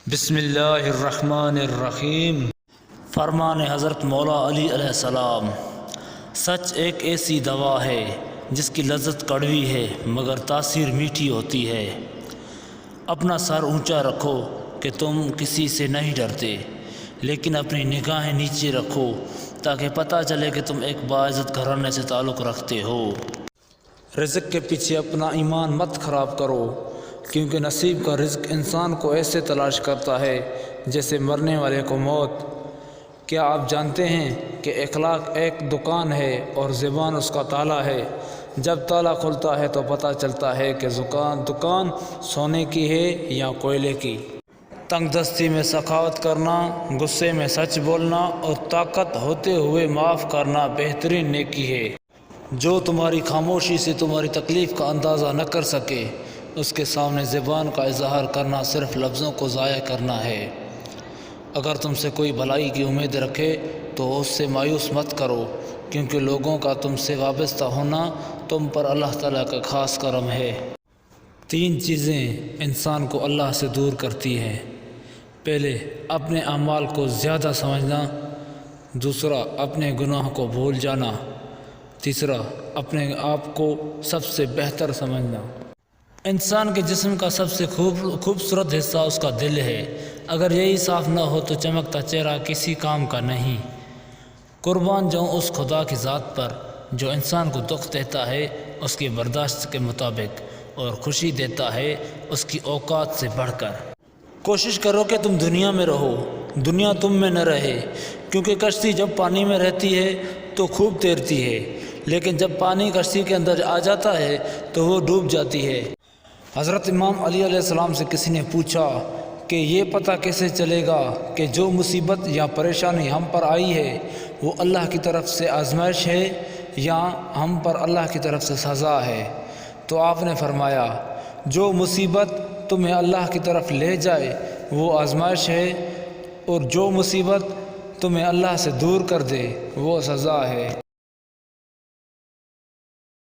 بسم اللہ الرحمن الرحیم۔ فرمان حضرت مولا علی علیہ السلام، سچ ایک ایسی دوا ہے جس کی لذت کڑوی ہے مگر تاثیر میٹھی ہوتی ہے۔ اپنا سر اونچا رکھو کہ تم کسی سے نہیں ڈرتے، لیکن اپنی نگاہیں نیچے رکھو تاکہ پتہ چلے کہ تم ایک باعزت گھرانے سے تعلق رکھتے ہو۔ رزق کے پیچھے اپنا ایمان مت خراب کرو، کیونکہ نصیب کا رزق انسان کو ایسے تلاش کرتا ہے جیسے مرنے والے کو موت۔ کیا آپ جانتے ہیں کہ اخلاق ایک دکان ہے اور زبان اس کا تالا ہے؟ جب تالا کھلتا ہے تو پتہ چلتا ہے کہ دکان سونے کی ہے یا کوئلے کی۔ تنگ دستی میں سخاوت کرنا، غصے میں سچ بولنا اور طاقت ہوتے ہوئے معاف کرنا بہترین نیکی ہے۔ جو تمہاری خاموشی سے تمہاری تکلیف کا اندازہ نہ کر سکے، اس کے سامنے زبان کا اظہار کرنا صرف لفظوں کو ضائع کرنا ہے۔ اگر تم سے کوئی بھلائی کی امید رکھے تو اس سے مایوس مت کرو، کیونکہ لوگوں کا تم سے وابستہ ہونا تم پر اللہ تعالیٰ کا خاص کرم ہے۔ 3 چیزیں انسان کو اللہ سے دور کرتی ہیں۔ پہلے، اپنے اعمال کو زیادہ سمجھنا۔ دوسرا، اپنے گناہ کو بھول جانا۔ تیسرا، اپنے آپ کو سب سے بہتر سمجھنا۔ انسان کے جسم کا سب سے خوبصورت حصہ اس کا دل ہے۔ اگر یہی صاف نہ ہو تو چمکتا چہرہ کسی کام کا نہیں۔ قربان جاؤں اس خدا کی ذات پر جو انسان کو دکھ دیتا ہے اس کی برداشت کے مطابق اور خوشی دیتا ہے اس کی اوقات سے بڑھ کر۔ کوشش کرو کہ تم دنیا میں رہو، دنیا تم میں نہ رہے، کیونکہ کشتی جب پانی میں رہتی ہے تو خوب تیرتی ہے، لیکن جب پانی کشتی کے اندر آ جاتا ہے تو وہ ڈوب جاتی ہے۔ حضرت امام علی علیہ السلام سے کسی نے پوچھا کہ یہ پتہ کیسے چلے گا کہ جو مصیبت یا پریشانی ہم پر آئی ہے وہ اللہ کی طرف سے آزمائش ہے یا ہم پر اللہ کی طرف سے سزا ہے؟ تو آپ نے فرمایا، جو مصیبت تمہیں اللہ کی طرف لے جائے وہ آزمائش ہے، اور جو مصیبت تمہیں اللہ سے دور کر دے وہ سزا ہے۔